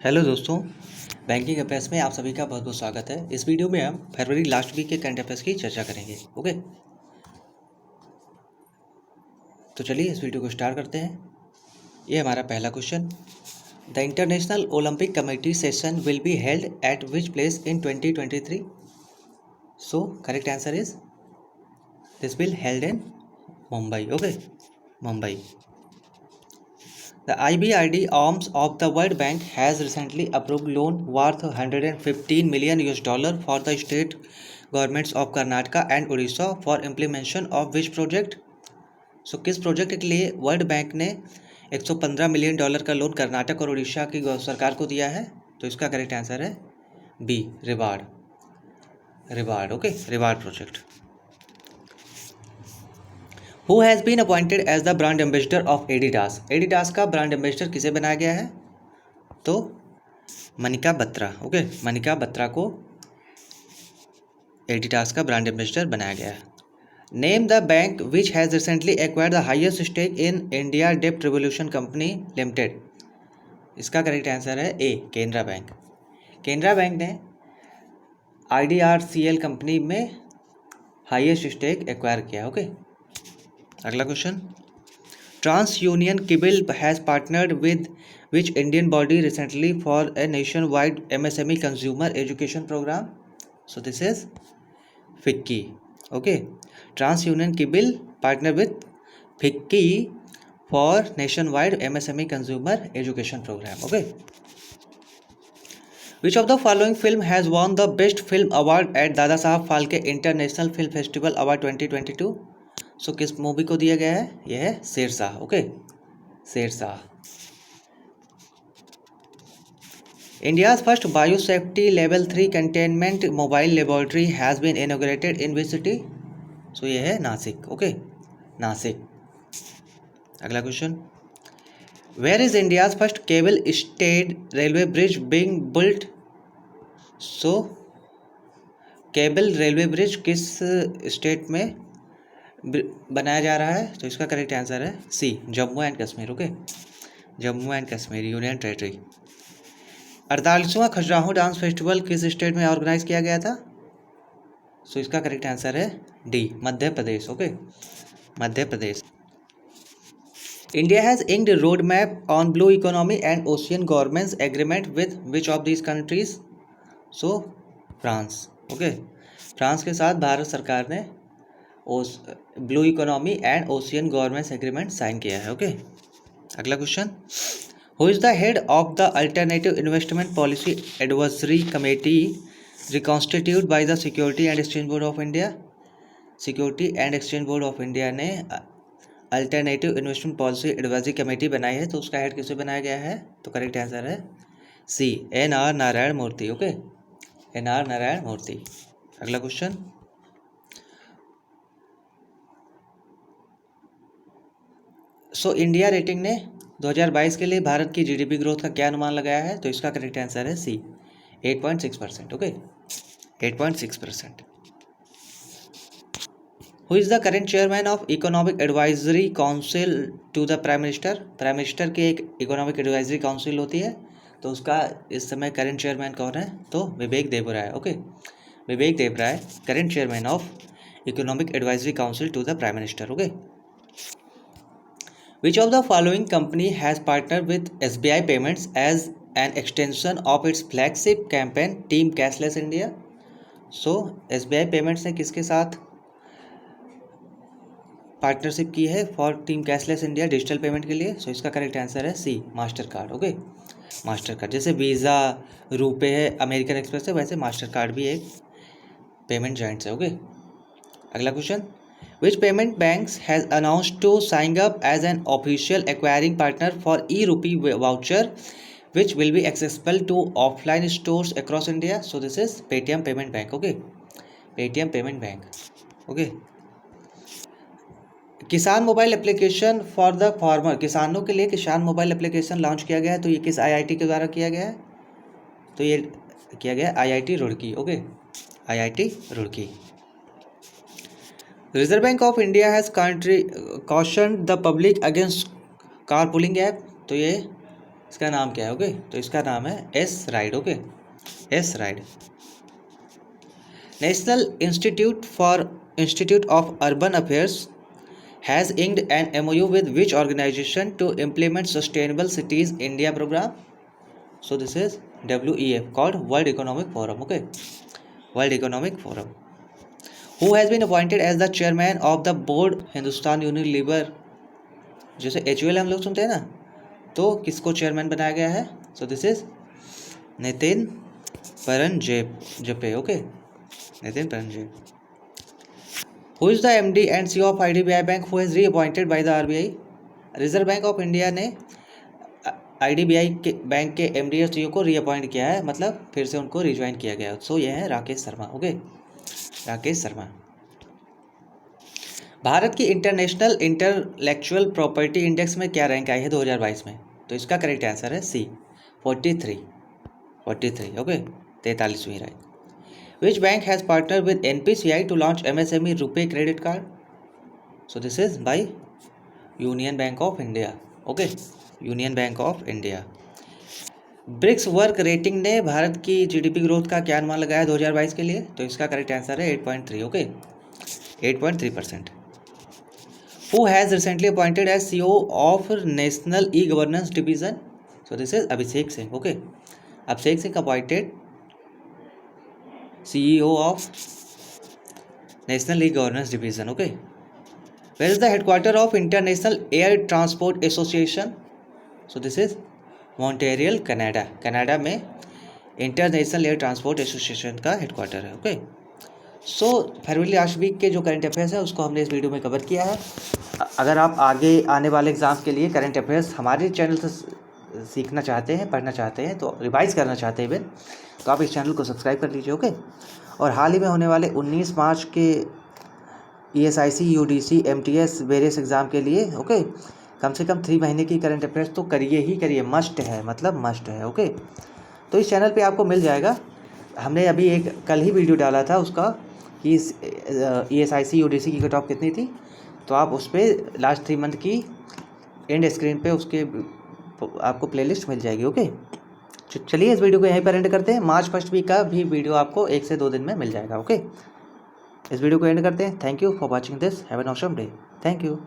Hello दोस्तों, banking affairs में आप सभी का बहुत बहुत स्वागत है। इस वीडियो में हम फरवरी लास्ट वीक के करंट अफेयर्स की चर्चा करेंगे। ओके, तो चलिए इस वीडियो को स्टार्ट करते हैं। ये हमारा पहला question. The international Olympic committee session will be held at which place in 2023? So correct answer is this will held in Mumbai. Okay, Mumbai. The IBRD arms of the World Bank has recently approved loan worth 115 million US dollar for the state governments of Karnataka and Odisha for implementation of which project? So किस project के लिए world bank ने 115 million dollar का loan Karnataka और उड़ीसा की सरकार को दिया है? तो इसका करेक्ट आंसर है B, reward. Okay, reward project. Who has been appointed as the brand ambassador of Adidas? Adidas का ब्रांड एम्बेसडर किसे बनाया गया है? तो मनिका बत्रा। ओके, मनिका बत्रा को एडिडास का ब्रांड एम्बेसडर बनाया गया है। Name the bank which has recently acquired the highest stake in India डेब्ट रिवोल्यूशन कंपनी लिमिटेड। इसका करेक्ट आंसर है A, Canara bank. Canara bank ने IDRCL कंपनी में हाईएस्ट स्टेक एक्वायर किया। ओके, अगला question. TransUnion CIBIL has partnered with which Indian body recently for a nationwide MSME consumer education program? So this is FICCI. Okay, TransUnion Cable partner with FICCI for nationwide MSME consumer education program. Okay, which of the following film has won the best film award at Dadasaheb Phalke international film festival award 2022? So किस movie को दिया गया है? यह है Shershaah. Okay, Shershaah. India's first biosafety level 3 containment mobile laboratory has been inaugurated in which city? So ये है Nashik. Okay, Nashik. अगला question. Where is India's first cable stayed railway bridge being built? So cable railway bridge किस state में बनाया जा रहा है? तो इसका करेक्ट आंसर है C, Jammu and Kashmir. Okay, Jammu and Kashmir union territory. 48वां खजुराहो डांस फेस्टिवल किस स्टेट में ऑर्गेनाइज किया गया था? सो इसका करेक्ट आंसर है D, Madhya Pradesh. Okay, Madhya Pradesh. India has inked road map on blue economy and ocean governance agreement with which of these countries? So France. Okay, France के साथ भारत सरकार ने blue economy and ocean governance agreement sign किया है। Okay, अगला question. Who is the head of the Alternative Investment Policy Advisory Committee reconstituted by the Security and Exchange Board of India? Security and Exchange Board of India ने alternative investment policy advisory committee बनाई है, तो उसका head किसे बनाया गया है? तो करेक्ट आंसर है सी, NR नारायण मूर्ति। ओके, NR नारायण मूर्ति। अगला क्वेश्चन। सो इंडिया रेटिंग ने 2022 के लिए भारत की GDP ग्रोथ का क्या अनुमान लगाया है? तो इसका करेक्ट आंसर है C, 8.6%। Okay, 8.6%। Who is the current chairman of economic advisory council to the prime minister? Prime minister की एक इकोनॉमिक एडवाइजरी काउंसिल होती है, तो उसका इस समय करेंट चेयरमैन कौन है? तो Vivek Debroy. Okay, Vivek Debroy current chairman of economic advisory council to the prime minister. Okay, Which of the following company has partnered with SBI Payments as an extension of its flagship campaign Team Cashless India? So SBI Payments ने किसके साथ partnership की है for team cashless India digital payment के लिए? So इसका correct answer है C, master card. Okay, master card. जैसे वीज़ा, रुपे है, अमेरिकन एक्सप्रेस है, वैसे मास्टर कार्ड भी एक पेमेंट जॉइंट्स है। ओके, अगला question. Which payment banks has announced to sign up as an official acquiring partner for e-rupee voucher which will be accessible to offline stores across India? So this is Paytm Payment Bank. Okay, Paytm Payment Bank. Okay, किसान mobile application for the farmer, किसानों के लिए किसान mobile application launch किया गया है, तो ये किस IIT के द्वारा किया गया है? तो ये किया गया IIT Roorkee. Okay, IIT Roorkee. Reserve Bank of India has cautioned the public against carpooling app, तो ये इसका नाम क्या है? ओके, तो इसका नाम है S ride. Okay, S ride. National institute of urban affairs has inked an MOU with which organization to implement Sustainable Cities India program? So this is WEF, called World Economic Forum. Okay, World Economic Forum. Who has been appointed as the chairman of the board Hindustan Unilever? जैसे HUL हम लोग सुनते हैं ना, तो किसको chairman बनाया गया है? So this is Nitin Paranjape. Okay, Nitin Paranjape. Who is the MD and CEO of IDBI Bank who has reappointed by the RBI? Reserve bank of India ने IDBI के बैंक के MD और CEO को रीअपॉइंट किया है, मतलब फिर से उनको रिज्वाइन किया गया। सो ये है राकेश शर्मा। ओके, राकेश शर्मा। भारत की इंटरनेशनल इंटेलेक्चुअल प्रॉपर्टी इंडेक्स में क्या रैंक आई है 2022 में? तो इसका करेक्ट आंसर है सी, 43। ओके, 43वीं rank. Which bank has partnered with NPCI to launch MSME RuPay credit card? So this is by Union Bank of India. Okay, Union Bank of India. Brickwork rating ने भारत की GDP growth का क्या अनुमान लगाया 2022 के लिए? तो इसका करेक्ट आंसर है 8.3। Okay, 8.3%। Who has recently appointed as CEO of National E-Governance Division? So this is Abhishek Singh. Okay, Abhishek Singh appointed CEO of National E-Governance Division. Okay, where is the headquarter of International Air Transport Association? So this is Montreal, Canada. Canada में international air transport association का headquarter है। Okay, सो फरवरी last week के जो current affairs है उसको हमने इस video में कवर किया है। अगर आप आगे आने वाले एग्जाम्स के लिए करंट अफेयर्स हमारे चैनल से सीखना चाहते हैं, पढ़ना चाहते हैं, तो रिवाइज करना चाहते हैं इवन, तो आप इस चैनल को सब्सक्राइब कर लीजिए। ओके, और हाल ही में होने वाले 19 मार्च के ESIC, UDC, MTS various exam के लिए ओके कम से कम 3 महीने की करंट अफेयर्स तो करिए ही करिए, मस्ट है, मतलब मस्ट है। ओके, तो इस चैनल पे आपको मिल जाएगा। हमने अभी एक कल ही वीडियो डाला था उसका कि ESIC, UDC की कट ऑफ कितनी थी, तो आप उस पर लास्ट 3 मंथ की एंड स्क्रीन पे उसके आपको प्लेलिस्ट मिल जाएगी। ओके, चलिए इस वीडियो को यहीं पर एंड करते हैं। मार्च फर्स्ट वीक का भी वीडियो आपको 1 से 2 दिन में मिल जाएगा। ओके, इस वीडियो को एंड करते हैं। Thank you for watching this, have an awesome day. Thank you.